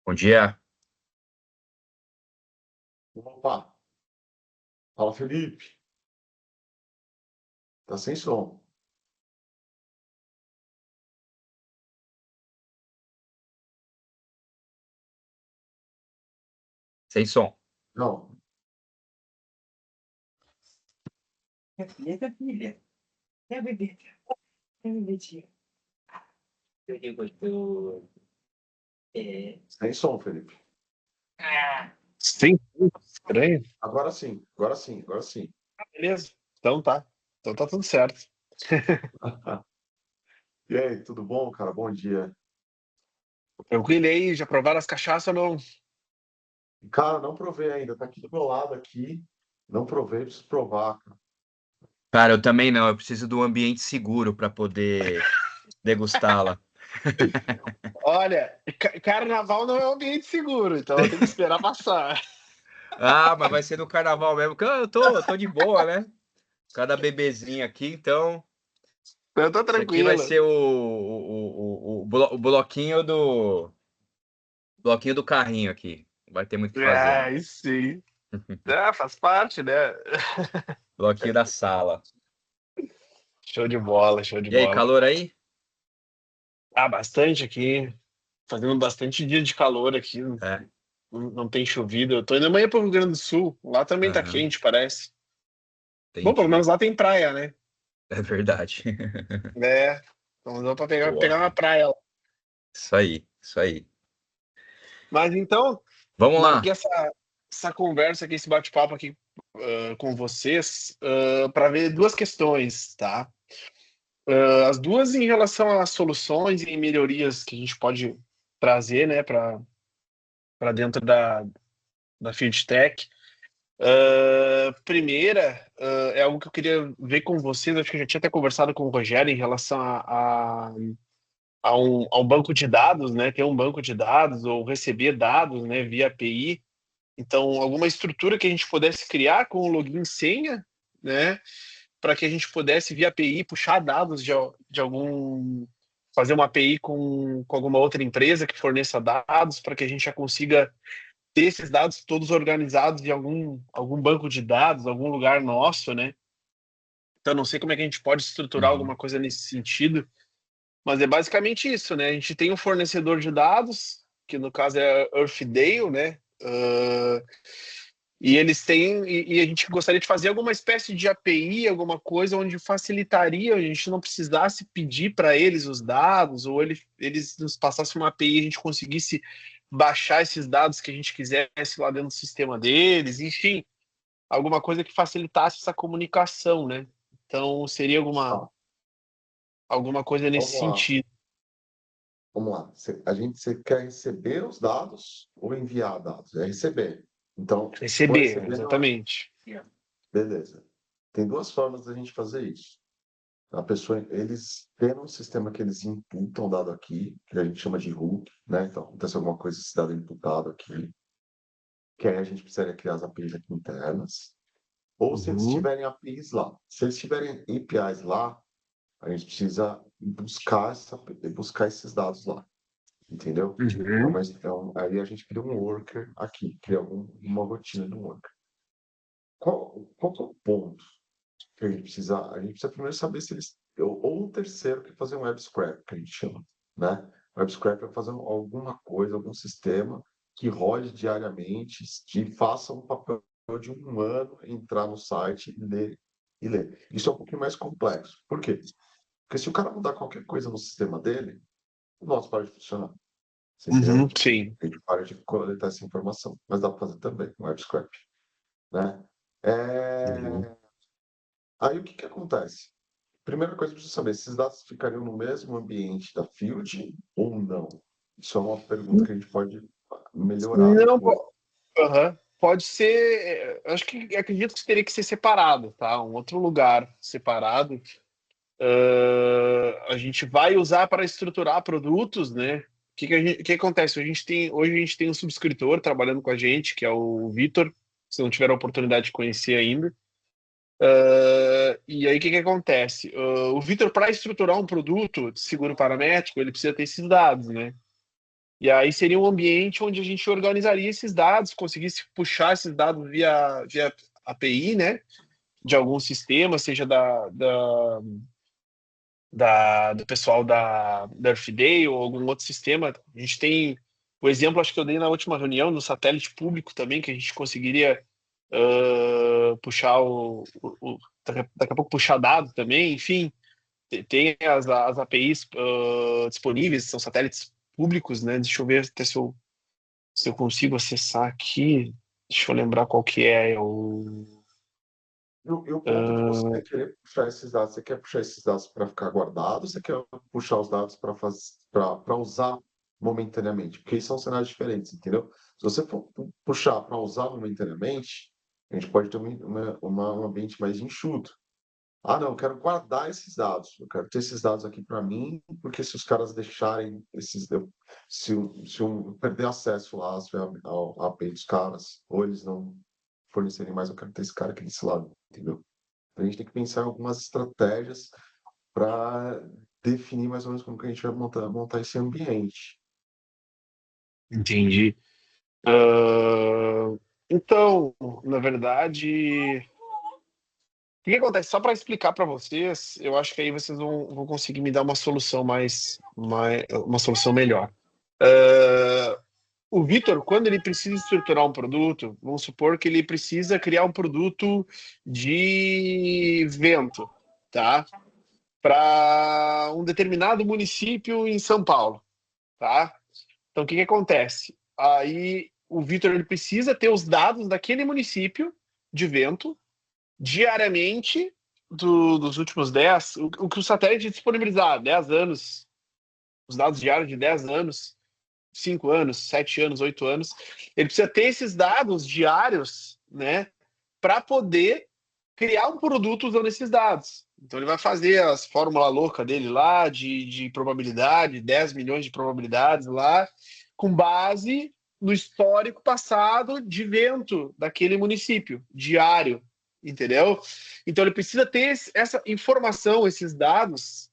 Bom dia. Opa, fala Felipe, tá sem som. Sem som. Não, Minha filha. Minha bebê. Minha bebetinha. Eu gostoso. É. sem som, Felipe. Ah, Sim, estranho. Agora sim, agora sim, agora sim. Beleza. Então tá. Então tá tudo certo. E aí, tudo bom, cara? Bom dia. Tranquilo e aí, já provaram as cachaças ou não? Cara, não provei ainda, tá aqui do meu lado aqui. Não provei, preciso provar, cara. Cara, eu também não. Eu preciso de um ambiente seguro para poder degustá-la. Olha, carnaval não é um ambiente seguro, então tem que esperar passar. Ah, mas vai ser no carnaval mesmo. Que eu tô de boa, né? Cada bebezinho aqui, então. Então tá Isso aqui vai tranquilo. ser o bloquinho do carrinho aqui. Não vai ter muito o que fazer, É, não. aí sim. Ah, faz parte, né? Bloquinho da sala. Show de bola, show de E aí, bola. calor aí? Ah, bastante aqui. Fazendo bastante dia de calor aqui. É. Não tem chovido. Eu tô indo amanhã pro Rio Grande do Sul. Lá também tá Aham, quente, parece. Bom, pelo entendi. menos lá tem praia, né? É verdade. É. Então dá pra pegar Boa. uma praia lá. Isso aí, isso aí. Mas então, Vamos marquei lá. essa conversa aqui, esse bate-papo aqui com vocês para ver duas questões, tá? As duas em relação às soluções e melhorias que a gente pode trazer, né, para dentro da Field Tech. Primeira, é algo que eu queria ver com vocês, acho que eu já tinha até conversado com o Rogério em relação a um banco de dados, né, ter um banco de dados ou receber dados, né, via API. Então, alguma estrutura que a gente pudesse criar com o login e senha, né, para que a gente pudesse, via API, puxar dados de algum. Fazer uma API com alguma outra empresa que forneça dados, para que a gente já consiga ter esses dados todos organizados em algum banco de dados, algum lugar nosso, né? Então, não sei como é que a gente pode estruturar Uhum. alguma coisa nesse sentido, mas é basicamente isso, né? A gente tem um fornecedor de dados, que no caso é a Earthdale, né? E eles têm, e a gente gostaria de fazer alguma espécie de API, alguma coisa onde facilitaria, a gente não precisasse pedir para eles os dados, ou eles nos passassem uma API e a gente conseguisse baixar esses dados que a gente quisesse lá dentro do sistema deles, enfim, alguma coisa que facilitasse essa comunicação, né? Então, seria Tá, alguma coisa nesse vamos lá, sentido. vamos lá. Você quer receber os dados ou enviar dados? É receber. Então, se for Receber, receber, não é. exatamente. Beleza. Tem duas formas da gente fazer isso. A pessoa, eles têm um sistema que eles imputam o dado aqui, que a gente chama de hook, né? Então, acontece alguma coisa, esse dado é imputado aqui, que aí a gente precisaria criar as APIs aqui internas, ou se eles Uhum, tiverem APIs lá. Se eles tiverem APIs lá, a gente precisa buscar esses dados lá, entendeu? uhum, Aí a gente cria um worker aqui, cria uma rotina no worker. Qual que é o ponto que a gente precisa? A gente precisa primeiro saber se eles. Ou um terceiro que fazer um web scrap, que a gente chama, né? Web scrap é fazer alguma coisa, algum sistema que rode diariamente, que faça um papel de um humano entrar no site e ler. Isso é um pouquinho mais complexo. Por quê? Porque se o cara mudar qualquer coisa no sistema dele, o nosso para de funcionar. Você uhum, entendeu? sim. A gente para de coletar essa informação. Mas dá para fazer também, um web scrap, né? Uhum. É... Aí o que que acontece? Primeira coisa que precisa saber, esses dados ficariam no mesmo ambiente da Field ou não? Isso é uma pergunta que a gente pode melhorar Não, depois. aham. Pode ser. Acho que acredito que teria que ser separado, tá? Um outro lugar separado. A gente vai usar para estruturar produtos, né? O que acontece? Hoje a gente tem um subscritor trabalhando com a gente, que é o Vitor. Se não tiver a oportunidade de conhecer ainda. E aí o que acontece? O Vitor, para estruturar um produto de seguro paramétrico, ele precisa ter esses dados, né? E aí seria um ambiente onde a gente organizaria esses dados, conseguisse puxar esses dados via API, né? De algum sistema, seja do pessoal da Earth Day ou algum outro sistema. A gente tem o exemplo, acho que eu dei na última reunião, no satélite público também, que a gente conseguiria puxar daqui a pouco puxar dado também, enfim, tem as APIs disponíveis, são satélites públicos, né? Deixa eu ver até se eu consigo acessar aqui. Deixa eu lembrar qual que é E o ponto de você querer puxar esses dados, você quer puxar esses dados para ficar guardado, ou você quer puxar os dados para usar momentaneamente? Porque são cenários diferentes, entendeu? Se você for puxar para usar momentaneamente, a gente pode ter um ambiente mais enxuto. Ah, não, eu quero guardar esses dados. Eu quero ter esses dados aqui para mim, porque se os caras deixarem se eu perder acesso lá ao API dos caras, ou eles não fornecerem mais, eu quero ter esse cara aqui desse lado, entendeu? Então, a gente tem que pensar em algumas estratégias para definir mais ou menos como que a gente vai montar esse ambiente. Entendi. Ah, então, na verdade, o que acontece? Só para explicar para vocês, eu acho que aí vocês vão conseguir me dar uma solução uma solução melhor. O Vitor, quando ele precisa estruturar um produto, vamos supor que ele precisa criar um produto de vento, tá? Para um determinado município em São Paulo, tá? Então, o que acontece? Aí, o Vitor ele precisa ter os dados daquele município de vento diariamente dos últimos 10, o que o satélite disponibilizar, 10 anos, os dados diários de 10 anos, 5 anos, 7 anos, 8 anos, ele precisa ter esses dados diários, né, para poder criar um produto usando esses dados. Então ele vai fazer as fórmula louca dele lá de probabilidade, 10 milhões de probabilidades lá, com base no histórico passado de vento daquele município, diário, entendeu? Então ele precisa ter essa informação, esses dados,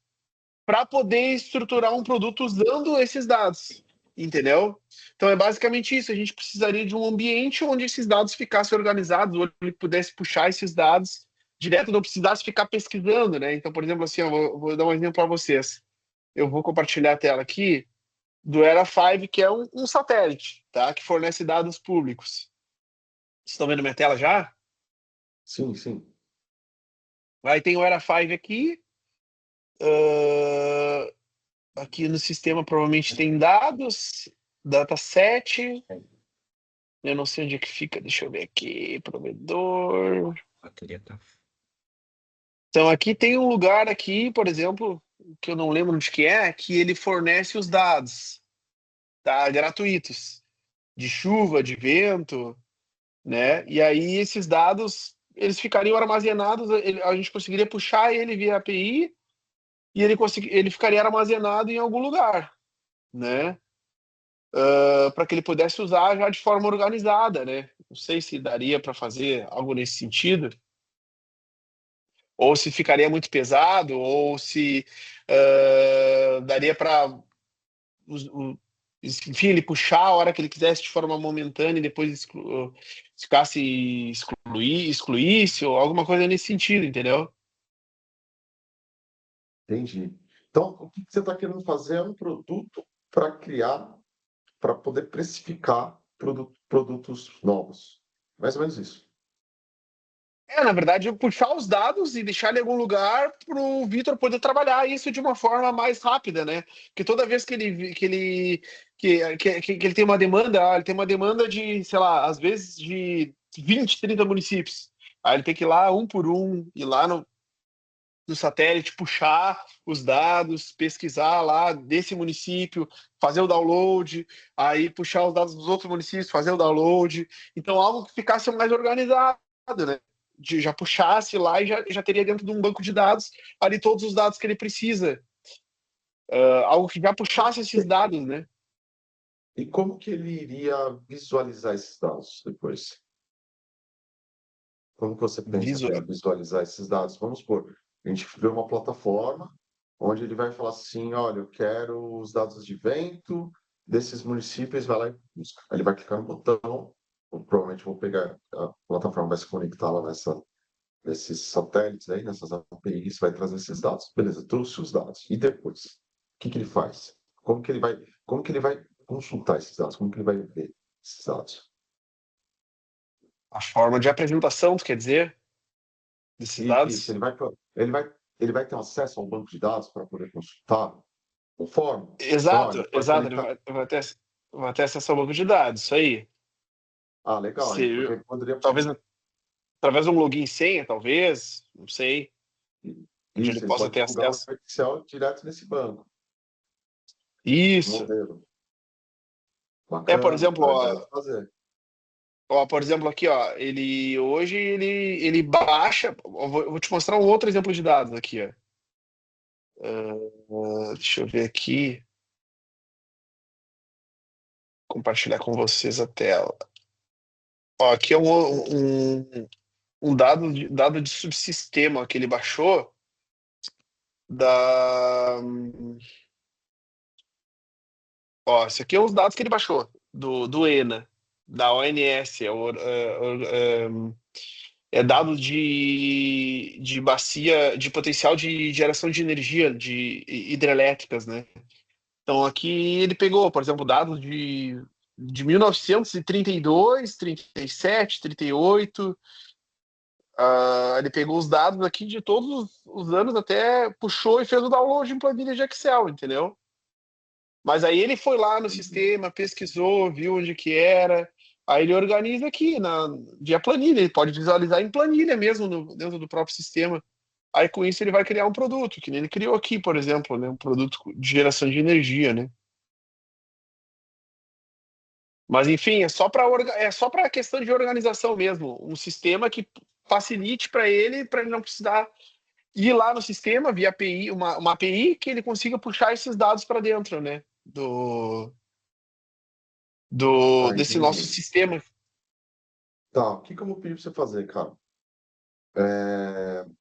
para poder estruturar um produto usando esses dados, entendeu? Então é basicamente isso. A gente precisaria de um ambiente onde esses dados ficassem organizados, onde ele pudesse puxar esses dados direto, não precisasse ficar pesquisando, né? Então, por exemplo, assim, eu vou dar um exemplo para vocês. Eu vou compartilhar a tela aqui do Era5, que é um satélite, tá? Que fornece dados públicos. Vocês estão vendo minha tela já? Sim, sim. Aí tem o Era5 aqui. Aqui no sistema provavelmente tem dados, dataset. Eu não sei onde é que fica, deixa eu ver aqui, provedor. A bateria tá. Então aqui tem um lugar aqui, por exemplo, que eu não lembro onde que ele fornece os dados, tá? Gratuitos, de chuva, de vento, né? E aí esses dados, eles ficariam armazenados, a gente conseguiria puxar ele via API e ele ficaria armazenado em algum lugar, né? Para que ele pudesse usar já de forma organizada, né? Não sei se daria para fazer algo nesse sentido, ou se ficaria muito pesado, ou se daria para, enfim, ele puxar a hora que ele quisesse de forma momentânea e depois excluísse, ou alguma coisa nesse sentido, entendeu? Entendi. Então, o que você está querendo fazer é um produto para criar, para poder precificar produtos novos. Mais ou menos isso. Na verdade, puxar os dados e deixar ele em algum lugar para o Vitor poder trabalhar isso de uma forma mais rápida, né? Porque toda vez que ele tem uma demanda, ele tem uma demanda de, sei lá, às vezes de 20, 30 municípios. Aí ele tem que ir lá um por um, ir lá no satélite, puxar os dados, pesquisar lá desse município, fazer o download, aí puxar os dados dos outros municípios, fazer o download. Então, algo que ficasse mais organizado, né? Já puxasse lá e já teria dentro de um banco de dados ali todos os dados que ele precisa. Algo que já puxasse esses dados, né? E como que ele iria visualizar esses dados depois? Como que você pensa para Visual. visualizar esses dados? Vamos supor, a gente vê uma plataforma onde ele vai falar assim, olha, eu quero os dados de vento desses municípios, vai lá e busca. Aí ele vai clicar no botão, provavelmente vou pegar, a plataforma vai se conectar lá nesses satélites aí, nessas APIs, vai trazer esses dados. Beleza, trouxe os dados. E depois? O que que ele faz? Como que ele vai consultar esses dados? Como que ele vai ver esses dados? A forma de apresentação, tu quer dizer, desses Isso, dados? ele vai ter acesso ao banco de dados para poder consultar conforme. Então, ó, Exato, ele vai exato. Ele conectar. vai ter acesso ao banco de dados, isso aí. Ah, legal, hein? Se, Porque ele poderia. talvez através de um login e senha, talvez, não sei, onde ele Isso, ele possa pode ter plugar o acesso. Excel direto nesse banco. Isso. Modelo. Por Bacana, exemplo, então ele deve fazer. por exemplo, aqui, ó, ele hoje ele baixa. Eu vou te mostrar um outro exemplo de dados aqui, ó. Deixa eu ver aqui, compartilhar com vocês a tela. Ó, aqui é um dado de subsistema que ele baixou da. Ó, esse aqui é os dados que ele baixou do ENA, da ONS, é dado de bacia, de potencial de geração de energia de hidrelétricas, né? Então aqui ele pegou, por exemplo, dados de 1932, 37, 38. Ele pegou os dados aqui de todos os anos, até puxou e fez o download em planilha de Excel, entendeu? Mas aí ele foi lá no Entendi. sistema, pesquisou, viu onde que era. Aí ele organiza aqui via planilha, ele pode visualizar em planilha mesmo dentro do próprio sistema. Aí com isso ele vai criar um produto, que nem ele criou aqui, por exemplo, né, um produto de geração de energia, né? Mas enfim, é só para questão de organização mesmo, um sistema que facilite para ele não precisar ir lá no sistema via API, uma API que ele consiga puxar esses dados para dentro, né? Ah, Desse nosso entendi. sistema. Tá, o que que eu vou pedir para você fazer, cara?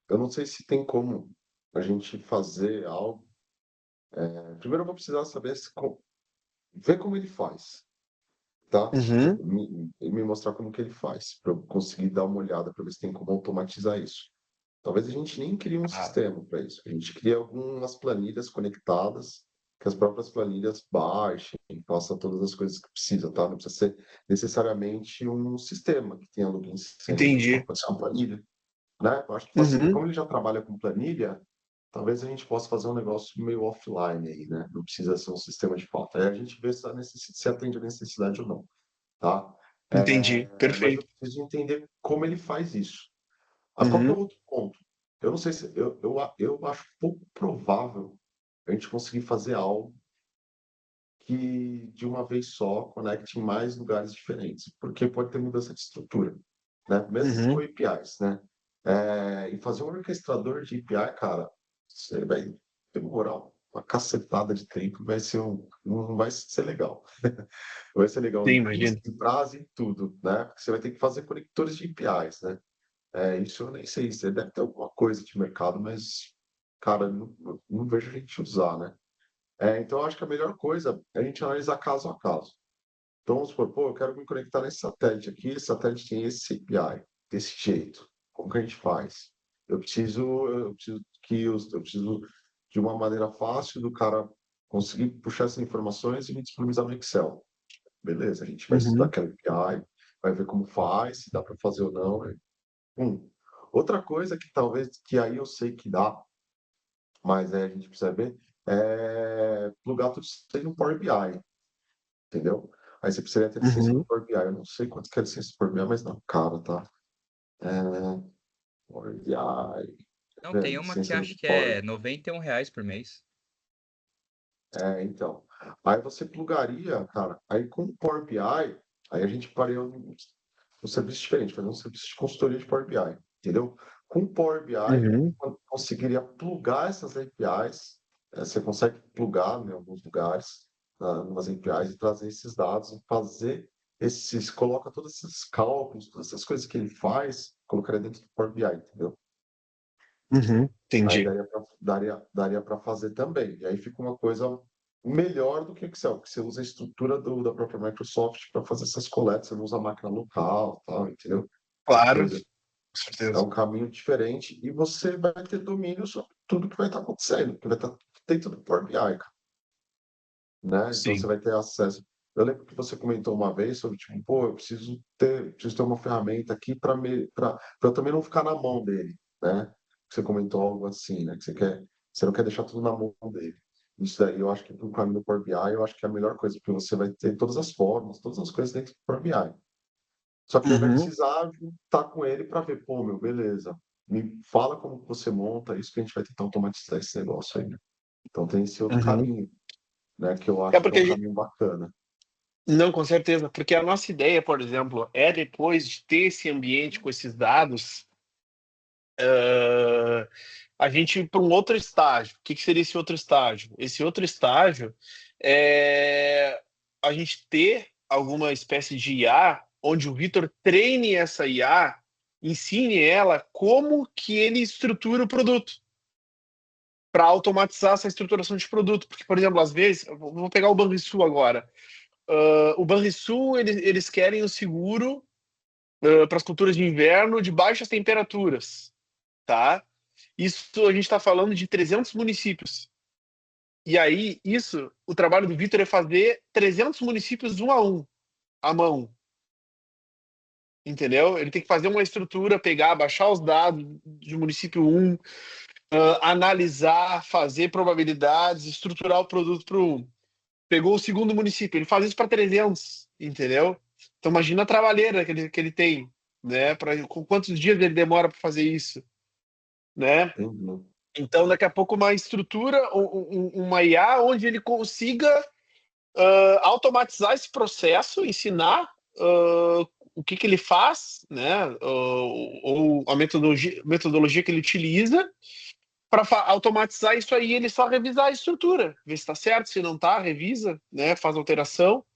Eu não sei se tem como a gente fazer algo. Primeiro eu vou precisar saber ver como ele faz, tá? Uhum, Me mostrar como que ele faz, para eu conseguir dar uma olhada para ver se tem como automatizar isso. Talvez a gente nem crie um ah, sistema para isso. A gente cria algumas planilhas conectadas, que as próprias planilhas baixem, façam todas as coisas que precisa, tá? Não precisa ser necessariamente um sistema que tenha login e senha. entendi. Pode ser uma planilha, né? Eu acho que facilita. Uhum, Como ele já trabalha com planilha, talvez a gente possa fazer um negócio meio offline aí, né? Não precisa ser um sistema de fato. Aí a gente vê se atende a necessidade ou não, tá? entendi. Mas eu Perfeito. preciso entender como ele faz isso. Qual que é o Uhum, outro ponto? Eu não sei se eu acho pouco provável a gente conseguir fazer algo que de uma vez só conecte em mais lugares diferentes, porque pode ter mudança de estrutura, né? Mesmo se for uhum. APIs, né? E fazer um orquestrador de API, cara, você vai demorar uma cacetada de tempo, não vai ser legal. Vai ser legal Sim, em custo, imagino. em prazo e tudo, né? Porque você vai ter que fazer conectores de APIs, né? Isso eu nem sei, você deve ter alguma coisa de mercado, mas, cara, não vejo a gente usar, né? Então, eu acho que a melhor coisa é a gente analisar caso a caso. Então, vamos supor, pô, eu quero me conectar nesse satélite aqui, esse satélite tem esse API, desse jeito. Como que a gente faz? Eu preciso de uma maneira fácil do cara conseguir puxar essas informações e me disponibilizar no Excel. Beleza, a gente vai estudar Uhum, aquela API, vai ver como faz, se dá para fazer ou não, né? Um. Outra coisa que talvez, que aí eu sei que dá, mas a gente precisa ver, é plugar tudo isso aí no Power BI, entendeu? Aí você precisaria ter licença do uhum. Power BI. Eu não sei quanto que é a licença do Power BI, mas não, cara, tá? É, Power BI, Não, tem uma que licença do acho que Power. é R$ 91 por mês. Então. Aí você plugaria, cara, aí com o Power BI, aí a gente faria um serviço diferente, fazer um serviço de consultoria de Power BI, entendeu? Com o Power BI, Uhum, conseguiria plugar essas APIs, você consegue plugar em alguns lugares, nas APIs e trazer esses dados e fazer coloca todos esses cálculos, todas essas coisas que ele faz, colocaria dentro do Power BI, entendeu? uhum. Aí Entendi. daria para fazer também. E aí fica uma coisa melhor do que Excel, porque você usa a estrutura da própria Microsoft para fazer essas coletas, você não usa a máquina local, tal, entendeu? Claro, Coisa, com é certeza. um caminho diferente e você vai ter domínio sobre tudo que vai estar acontecendo, que vai estar dentro do Power BI, cara, né? Então você Sim. vai ter acesso. Eu lembro que você comentou uma vez sobre, tipo, pô, eu preciso ter uma ferramenta aqui para eu também não ficar na mão dele, né? Você comentou algo assim, né? Que você não quer deixar tudo na mão dele. Isso daí eu acho que para o caminho do Power BI, eu acho que é a melhor coisa, porque você vai ter todas as formas, todas as coisas dentro do Power BI. Só que aí vai Uhum, precisar estar com ele para ver, pô, meu, beleza. Me fala como que você monta isso que a gente vai tentar automatizar esse negócio aí, né? Então tem esse outro uhum. caminho, né? Que eu É acho que é porque um a gente... caminho bacana. Não, com certeza, porque a nossa ideia, por exemplo, é depois de ter esse ambiente com esses dados, a gente ir para um outro estágio. O que seria esse outro estágio? Esse outro estágio é a gente ter alguma espécie de IA onde o Vitor treine essa IA, ensine ela como que ele estrutura o produto para automatizar essa estruturação de produto. Porque, por exemplo, às vezes, eu vou pegar o Banrisul agora. O Banrisul, eles querem o seguro para as culturas de inverno de baixas temperaturas, tá? Isso a gente está falando de 300 municípios. E aí, isso, o trabalho do Vitor é fazer 300 municípios um a um, à mão, entendeu? Ele tem que fazer uma estrutura, pegar, baixar os dados de município um, analisar, fazer probabilidades, estruturar o produto para um. Pegou o segundo município, ele faz isso para 300, entendeu? Então imagina a trabalheira que ele tem, né? Com quantos dias ele demora para fazer isso, né? Entendi. Então daqui a pouco uma estrutura, uma IA onde ele consiga automatizar esse processo, ensinar o que ele faz, né? Ou a metodologia que ele utiliza para automatizar isso aí, ele só revisar a estrutura, ver se está certo, se não está, revisa, né? Faz alteração.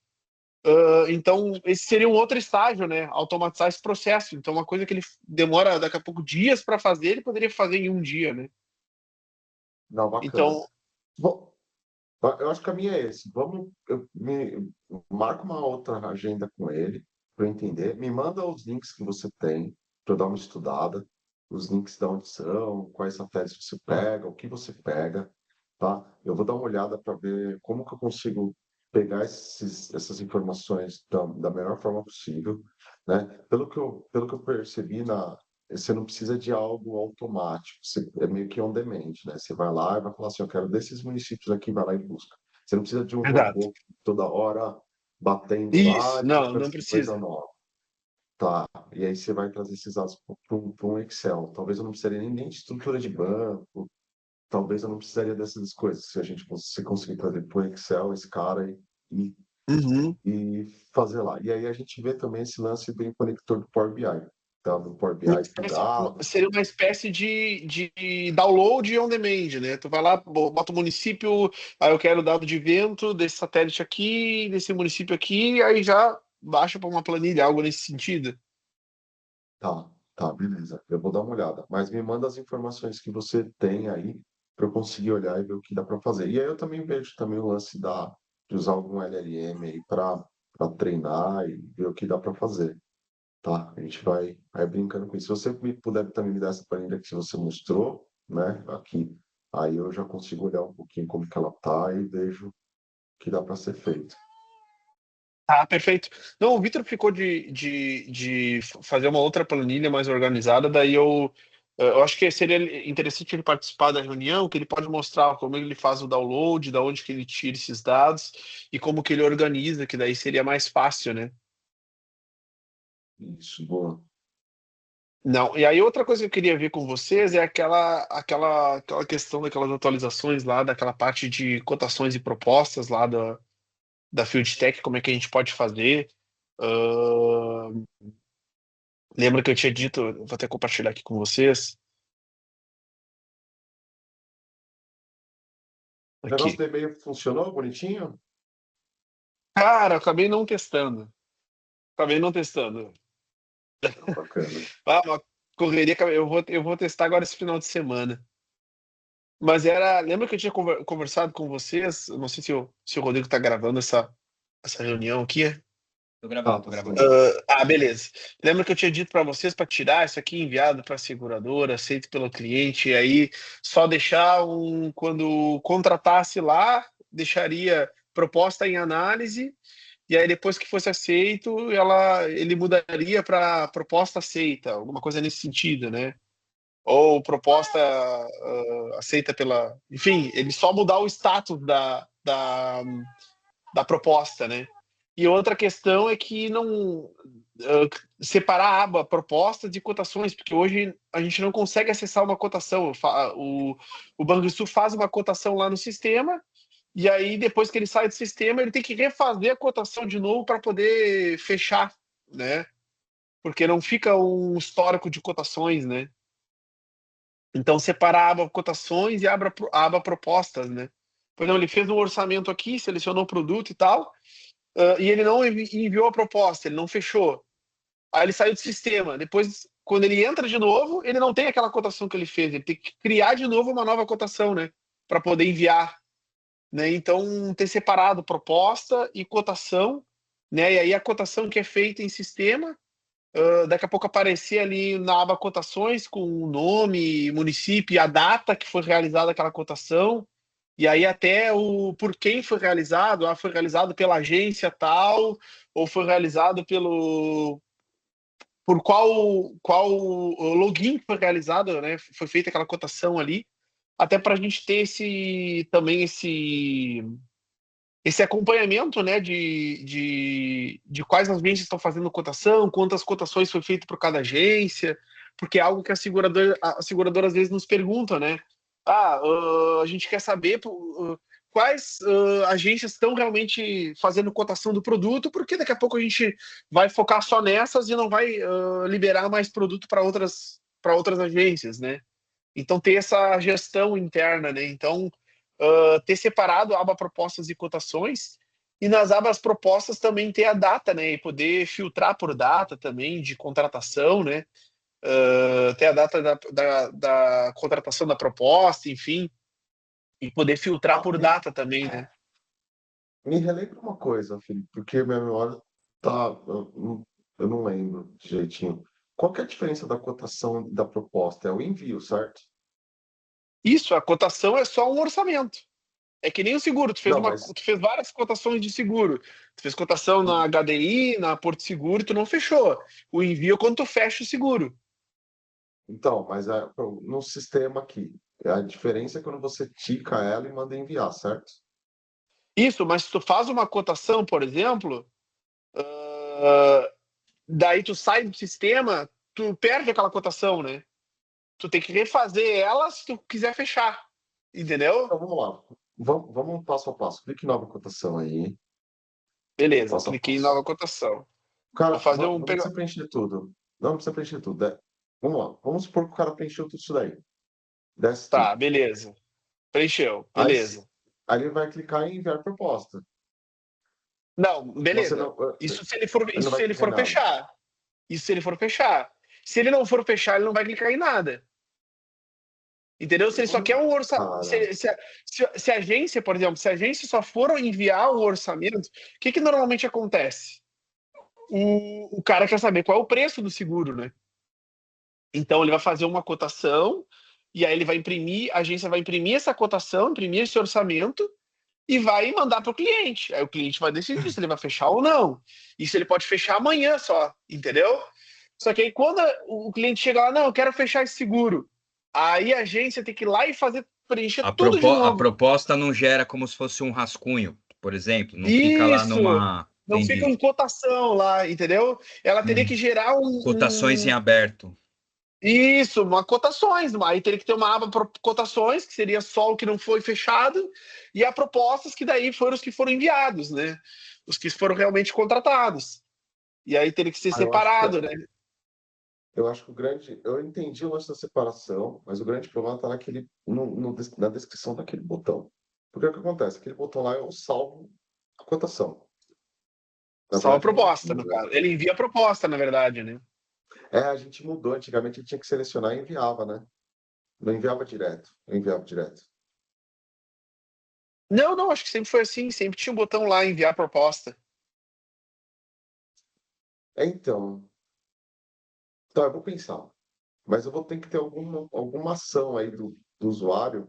Então, esse seria um outro estágio, né? Automatizar esse processo. Então, uma coisa que ele demora daqui a pouco dias para fazer, ele poderia fazer em um dia, né? Não, bacana. Então, Bom, eu acho que o caminho é esse. Marca uma outra agenda com ele para eu entender. Me manda os links que você tem para eu dar uma estudada, os links da onde são, quais satélites você pega, o que você pega, tá? Eu vou dar uma olhada para ver como que eu consigo pegar essas informações da melhor forma possível, né? Pelo que eu percebi você não precisa de algo automático, é meio que on demand, né? Você vai lá e vai falar assim, eu quero desses municípios aqui, vai lá e busca. Você não precisa de um exato. robô toda hora batendo lá Isso, e não, procurando não coisa precisa. nova. Tá, e aí você vai trazer esses dados para um Excel. Talvez eu não precisaria nem de estrutura de banco, talvez eu não precisaria dessas coisas. Se a gente se conseguir trazer para o Excel esse cara e, Uhum. e fazer lá. E aí a gente vê também esse lance do conector do Power BI, tá? Do Power BI plugado. Seria uma espécie de download on demand, né? Tu vai lá, bota o município, aí eu quero dado de vento desse satélite aqui, desse município aqui, aí já baixa para uma planilha, algo nesse sentido. Tá, beleza. Eu vou dar uma olhada. Mas me manda as informações que você tem aí para eu conseguir olhar e ver o que dá para fazer. E aí eu também vejo também o lance de usar algum LLM aí para treinar e ver o que dá para fazer. Tá? A gente vai brincando com isso. Se você puder também me dar essa planilha que você mostrou, né, aqui, aí eu já consigo olhar um pouquinho como que ela tá e vejo o que dá para ser feito. Tá, perfeito. Não, o Vitor ficou de fazer uma outra planilha mais organizada, daí eu acho que seria interessante ele participar da reunião, que ele pode mostrar como ele faz o download, da onde que ele tira esses dados e como que ele organiza, que daí seria mais fácil, né? Isso, boa. Não, e aí outra coisa que eu queria ver com vocês é aquela questão daquelas atualizações lá, daquela parte de cotações e propostas lá da Field Tech, como é que a gente pode fazer. Ahn, Lembra que eu tinha dito, eu vou até compartilhar aqui com vocês. O negócio Aqui. do e-mail funcionou bonitinho? Cara, eu acabei não testando. Acabei não testando. Não, bacana. Uma correria, eu vou testar agora esse final de semana. Mas era. Lembra que eu tinha conversado com vocês? Eu não sei se o Rodrigo está gravando essa reunião aqui. Tô gravando, tô Tá gravando. sim. Beleza. Lembra que eu tinha dito para vocês para tirar isso aqui enviado para a seguradora, aceito pelo cliente, e aí só deixar quando contratasse lá, deixaria proposta em análise, e aí depois que fosse aceito, ele mudaria para proposta aceita, alguma coisa nesse sentido, né? Ou proposta aceita pela. Enfim, ele só mudar o status da proposta, né? E outra questão é que não separar a aba propostas de cotações, porque hoje a gente não consegue acessar uma cotação. O Banrisul faz uma cotação lá no sistema, e aí depois que ele sai do sistema, ele tem que refazer a cotação de novo para poder fechar, né? Porque não fica um histórico de cotações, né? Então, separar a aba cotações e a aba propostas, né? Por exemplo, ele fez um orçamento aqui, selecionou o produto e tal, e ele não enviou a proposta, ele não fechou. Aí ele saiu do sistema. Depois, quando ele entra de novo, ele não tem aquela cotação que ele fez. Ele tem que criar de novo uma nova cotação, né? Para poder enviar. Né? Então, ter separado proposta e cotação, né? E aí a cotação que é feita em sistema, daqui a pouco aparecer ali na aba cotações com o nome, município e a data que foi realizada aquela cotação. E aí até o por quem foi realizado, foi realizado pela agência tal, ou foi realizado por qual login foi realizado, né? Foi feita aquela cotação ali, até para a gente ter também esse acompanhamento, né, de quais agências estão fazendo cotação, quantas cotações foi feito por cada agência, porque é algo que a seguradora às vezes nos pergunta, né? A gente quer saber quais agências estão realmente fazendo cotação do produto, porque daqui a pouco a gente vai focar só nessas e não vai liberar mais produto para outras agências, né? Então ter essa gestão interna, né? Então ter separado a aba propostas e cotações, e nas abas propostas também ter a data, né? E poder filtrar por data também de contratação, né? Ter a data da contratação da proposta, enfim, e poder filtrar Ah, por data também, né? me relembra uma coisa, Felipe, porque minha memória tá. Eu não lembro direitinho. Qual que é a diferença da cotação e da proposta? É o envio, certo? Isso, a cotação é só um orçamento. É que nem o seguro, Não, mas tu fez várias cotações de seguro. Tu fez cotação na HDI, na Porto Seguro, e tu não fechou. O envio é quando tu fecha o seguro. então, no sistema aqui, a diferença é quando você tica ela e manda enviar, certo? Isso, mas se tu faz uma cotação, por exemplo, ah, daí tu sai do sistema, tu perde aquela cotação, né? Tu tem que refazer ela se tu quiser fechar. Entendeu? Então vamos lá. Vamos passo a passo. Clique em nova cotação aí. Beleza, Passo a cliquei em passo. nova cotação. Vou Cara, fazer não um. precisa preencher tudo. Não precisa preencher tudo. Vamos lá. Vamos supor que o cara preencheu tudo isso daí. Desce Tá, tudo. beleza. Preencheu, Aí, beleza. aí ele vai clicar em enviar proposta. Não, Você beleza. não, Isso se ele for, ele não isso vai se ele clicar em for nada. fechar. Isso se ele for fechar. Se ele não for fechar, ele não vai clicar em nada. Entendeu? Se ele só quer um orçamento. Cara, Se a agência, por exemplo, se a agência só for enviar um orçamento, o que normalmente acontece? O cara quer saber qual é o preço do seguro, né? Então ele vai fazer uma cotação e aí ele vai imprimir, a agência vai imprimir essa cotação, imprimir esse orçamento e vai mandar para o cliente. Aí o cliente vai decidir se ele vai fechar ou não. Isso ele pode fechar amanhã só, entendeu? Só que aí quando o cliente chega lá, não, eu quero fechar esse seguro. Aí a agência tem que ir lá e preencher tudo de A novo. proposta não gera como se fosse um rascunho, por exemplo. Não fica lá Isso! numa. Não fica Entendi. em cotação lá, entendeu? Ela teria que gerar Cotações em aberto. Isso, uma cotações. Aí teria que ter uma aba cotações, que seria só o que não foi fechado, e a propostas, que daí foram os que foram enviados, né? Os que foram realmente contratados. E aí teria que ser eu acho que separado, né? o grande. Eu entendi o lance da separação, mas o grande problema está na descrição daquele botão. Porque o que acontece? Aquele botão lá eu salvo a cotação. Na Só a verdade, proposta, no caso. Ele envia a proposta, na verdade, né? a gente mudou. Antigamente a gente tinha que selecionar e enviava, né? Não enviava direto. Eu enviava direto. Não, não, acho que sempre foi assim. Sempre tinha um botão lá, enviar proposta. Então, tá, eu vou pensar. Mas eu vou ter que ter alguma ação aí do usuário,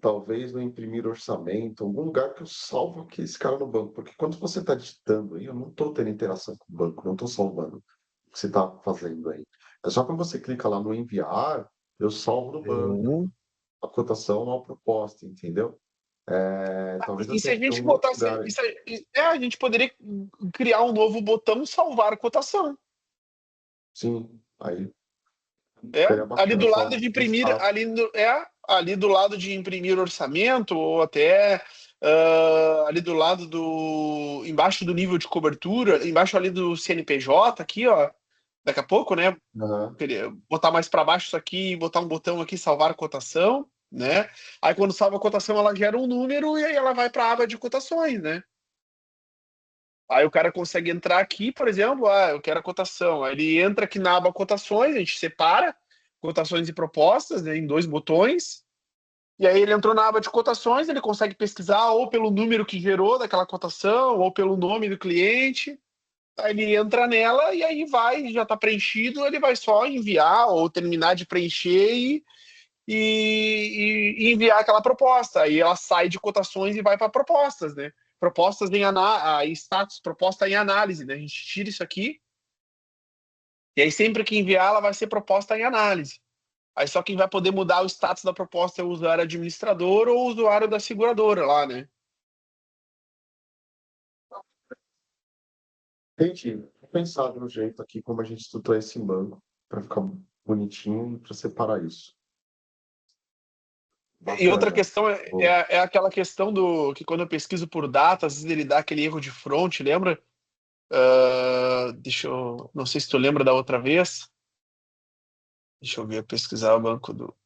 talvez no imprimir orçamento, algum lugar que eu salvo aqui esse cara no banco. Porque quando você está digitando aí, eu não estou tendo interação com o banco, não estou salvando o que você está fazendo aí. É só quando você clica lá no enviar, eu salvo no banco Hum. a cotação ou a proposta, entendeu? Talvez eu E se a tenha que ter gente um outro botasse. lugar aí. A gente poderia criar um novo botão salvar cotação. Sim, aí É, seria ali bacana do lado salvar de o imprimir, status. ali do lado de imprimir orçamento, ou até ali do lado do, embaixo do nível de cobertura, embaixo ali do CNPJ, aqui, ó, daqui a pouco, né, Aham. botar mais para baixo isso aqui, botar um botão aqui, salvar cotação, né, aí quando salva a cotação, ela gera um número e aí ela vai para a aba de cotações, né. Aí o cara consegue entrar aqui, por exemplo, eu quero a cotação. Aí ele entra aqui na aba cotações, a gente separa cotações e propostas, né, em dois botões. E aí ele entrou na aba de cotações, ele consegue pesquisar ou pelo número que gerou daquela cotação, ou pelo nome do cliente. Aí ele entra nela e aí vai, já está preenchido, ele vai só enviar ou terminar de preencher e enviar aquela proposta. Aí ela sai de cotações e vai para propostas, né? Propostas status, proposta em análise, né? A gente tira isso aqui, e aí sempre que enviar, ela vai ser proposta em análise. Aí só quem vai poder mudar o status da proposta é o usuário administrador ou o usuário da seguradora lá, né? Entendi. Vou pensar no jeito aqui como a gente estruturar esse banco para ficar bonitinho para separar isso. E outra Bacana. questão é aquela questão do que quando eu pesquiso por data, às vezes ele dá aquele erro de front, lembra? Deixa eu. Não sei se tu lembra da outra vez. Deixa eu ver, pesquisar o banco do.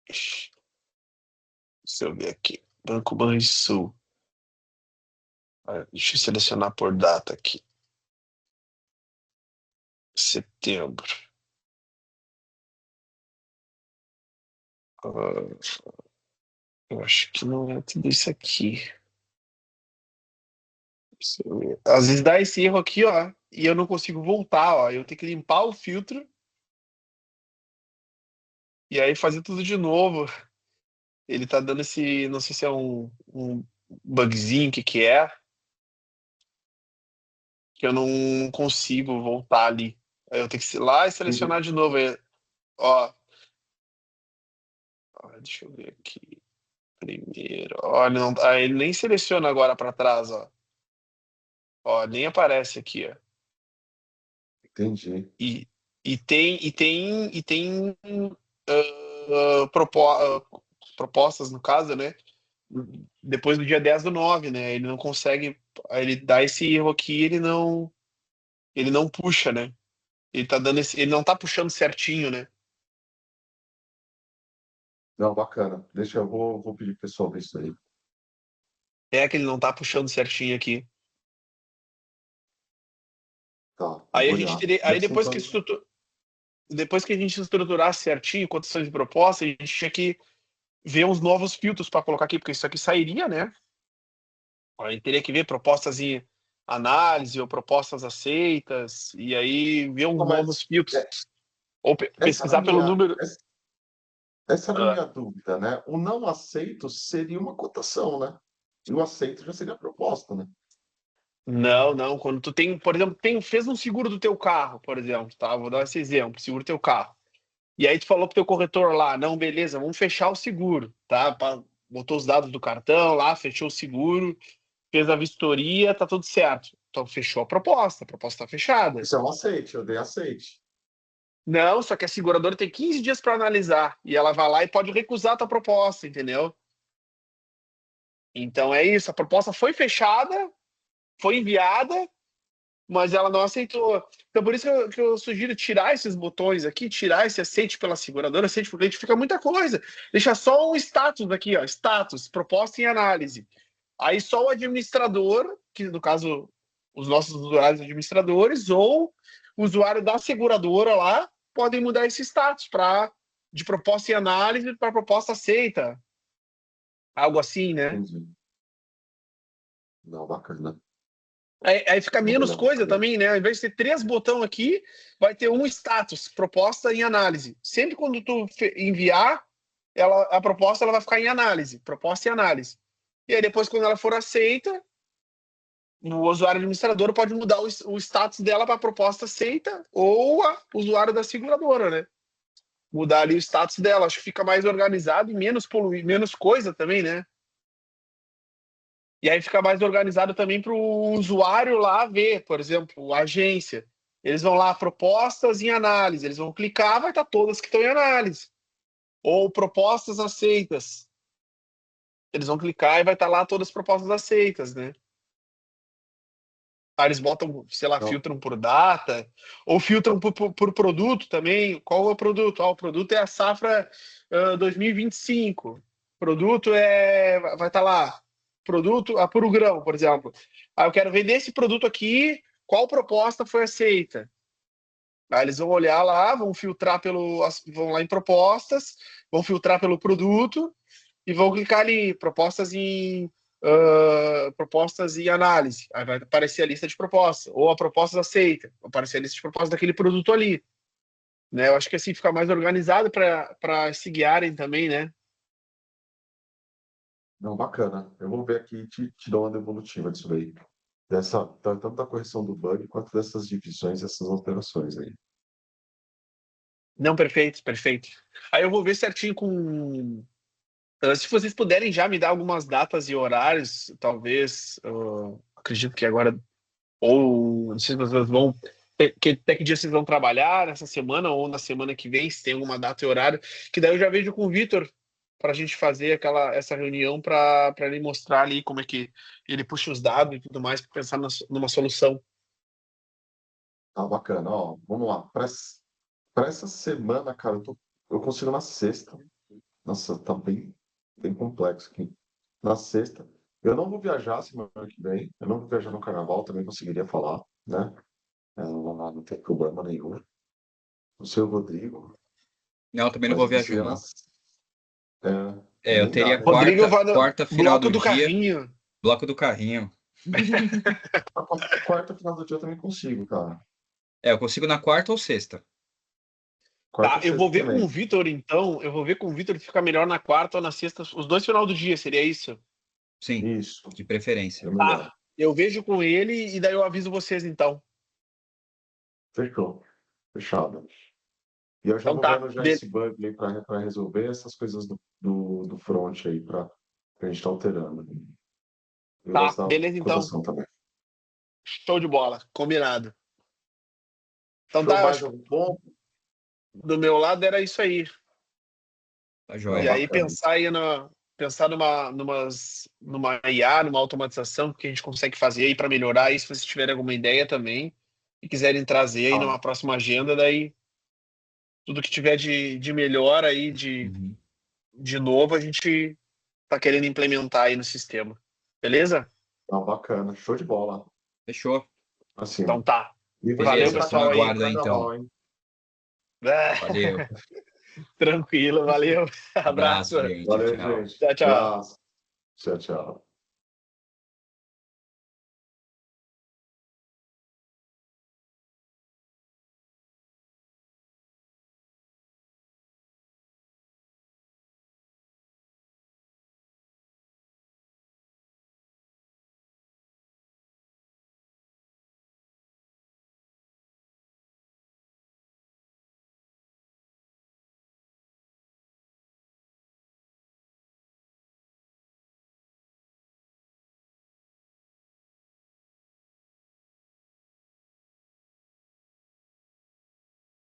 Ixi, deixa eu ver aqui. Banco Banrisul. Deixa eu selecionar por data aqui. Setembro. Eu acho que não é tudo isso aqui. Deixa eu ver. Às vezes dá esse erro aqui, ó, e eu não consigo voltar, ó. Eu tenho que limpar o filtro e aí fazer tudo de novo. Ele tá dando esse, não sei se é um bugzinho, o que que é, que eu não consigo voltar ali. Aí eu tenho que ir lá e selecionar de novo. Ó, deixa eu ver aqui. Primeiro. Ó, não, ele nem seleciona agora para trás, ó. Ó, nem aparece aqui, ó. Entendi. E, e tem ah, propostas, no caso, né? Depois do dia 10/9, né? Ele não consegue. Aí ele dá esse erro aqui, ele não puxa, né? Ele não tá puxando certinho, né? Não, bacana. Deixa eu vou pedir pro pessoal ver isso aí. É que ele não tá puxando certinho aqui. Tá, eu Aí a vou gente olhar. teria. Aí Deve ser então. depois que a gente estruturasse certinho condições de proposta, a gente tinha que ver uns novos filtros para colocar aqui, porque isso aqui sairia, né? Aí teria que ver propostas em análise ou propostas aceitas, e aí ver uns Não, novos mas filtros. é, Ou essa era a pesquisar pelo número. essa era a Ah, minha dúvida, né? O não aceito seria uma cotação, né? E o aceito já seria a proposta, né? não, não. Quando tu tem, por exemplo, fez um seguro do teu carro, por exemplo, tá? Vou dar esse exemplo, seguro teu carro. E aí tu falou pro teu corretor lá, não, beleza, vamos fechar o seguro, tá? Botou os dados do cartão lá, fechou o seguro, fez a vistoria, tá tudo certo. Então fechou a proposta tá fechada. Isso é um aceite, eu dei aceite. Não, só que a seguradora tem 15 dias para analisar e ela vai lá e pode recusar a tua proposta, entendeu? Então é isso, a proposta foi fechada, foi enviada, mas ela não aceitou. Então por isso que eu sugiro tirar esses botões aqui, tirar esse aceite pela seguradora, aceite pro cliente, fica muita coisa. Deixa só um status aqui, ó, status, proposta em análise. Aí só o administrador, que no caso os nossos usuários administradores, ou o usuário da seguradora lá podem mudar esse status de proposta em análise para proposta aceita. Algo assim, né? Entendi. Não, bacana. Aí fica menos Bacana, coisa bacana. também, né? Ao invés de ter 3 botões aqui, vai ter um status, proposta em análise. Sempre quando tu enviar, a proposta ela vai ficar em análise, proposta em análise. E aí depois, quando ela for aceita, o usuário administrador pode mudar o status dela para proposta aceita ou o usuário da seguradora, né? Mudar ali o status dela. Acho que fica mais organizado e menos menos coisa também, né? E aí fica mais organizado também para o usuário lá ver, por exemplo, a agência. Eles vão lá, propostas em análise. Eles vão clicar, vai estar todas que estão em análise. Ou propostas aceitas. Eles vão clicar e vai estar lá todas as propostas aceitas, né? Aí eles botam, sei lá, Não. filtram por data, ou filtram por produto também. Qual é o produto? O produto é a safra 2025. Produto vai estar lá. Produto, a puro grão, por exemplo. Aí eu quero vender esse produto aqui, qual proposta foi aceita? Aí eles vão olhar lá, vão filtrar vão lá em propostas, vão filtrar pelo produto e vão clicar ali, propostas em análise. Aí vai aparecer a lista de propostas, ou a proposta aceita, vai aparecer a lista de propostas daquele produto ali. Né? Eu acho que assim fica mais organizado para se guiarem também, né? Não, bacana. Eu vou ver aqui e te dou uma devolutiva disso aí. Tanto da correção do bug quanto dessas divisões, essas alterações aí. Não, perfeito, perfeito. Aí eu vou ver certinho com. Se vocês puderem já me dar algumas datas e horários, talvez, acredito que agora, ou não sei se vocês vão, até que dia vocês vão trabalhar nessa semana ou na semana que vem, se tem alguma data e horário, que daí eu já vejo com o Vitor para a gente fazer essa reunião para ele mostrar ali como é que ele puxa os dados e tudo mais para pensar numa solução. Tá bacana. Ó, vamos lá. Para essa semana, cara, eu consigo na sexta. Nossa, tá bem complexo aqui. Na sexta. Eu não vou viajar semana que vem. Eu não vou viajar no carnaval, também conseguiria falar, né? Não tem problema nenhum. O seu Rodrigo, Não, também não mas vou você viajar, seria não. Eu nem dá, teria né? Rodrigo vai no quarta final bloco do do dia, carrinho. bloco do carrinho. A quarta final do dia eu também consigo, cara. Eu consigo na quarta ou sexta. Quarta Tá, ou eu vou sexta ver com também. o Vitor, então. Eu vou ver com o Vitor se fica melhor na quarta ou na sexta. Os 2 final do dia, seria isso? Sim, Isso, de preferência. é melhor. Tá. Eu vejo com ele e daí eu aviso vocês, então. Fechou. Fechado. E eu já Então vou tá. vendo já esse bug aí para resolver essas coisas do front aí para a gente estar alterando. E o Tá, resto da beleza, então. cotação também. Show de bola. Combinado. Então Show, tá, eu mais acho que algum ponto? do meu lado era isso aí. Tá Não, E joia. aí bacana. pensar numa IA, numa automatização que a gente consegue fazer aí para melhorar isso, se vocês tiverem alguma ideia também e quiserem trazer aí Ah, numa próxima agenda, daí tudo que tiver de melhor aí, Uhum. de novo, a gente tá querendo implementar aí no sistema. Beleza? não, bacana. Show de bola. Fechou. Então Assim. tá. E você Valeu, Beleza, tá tô no aqui pessoal pro aí. aguardo aí, então. carnaval, hein? Valeu. Tranquilo, valeu. Abraço. Abraço, gente. Tchau, Valeu, tchau. gente. Tchau, tchau. Abraço. Tchau, tchau.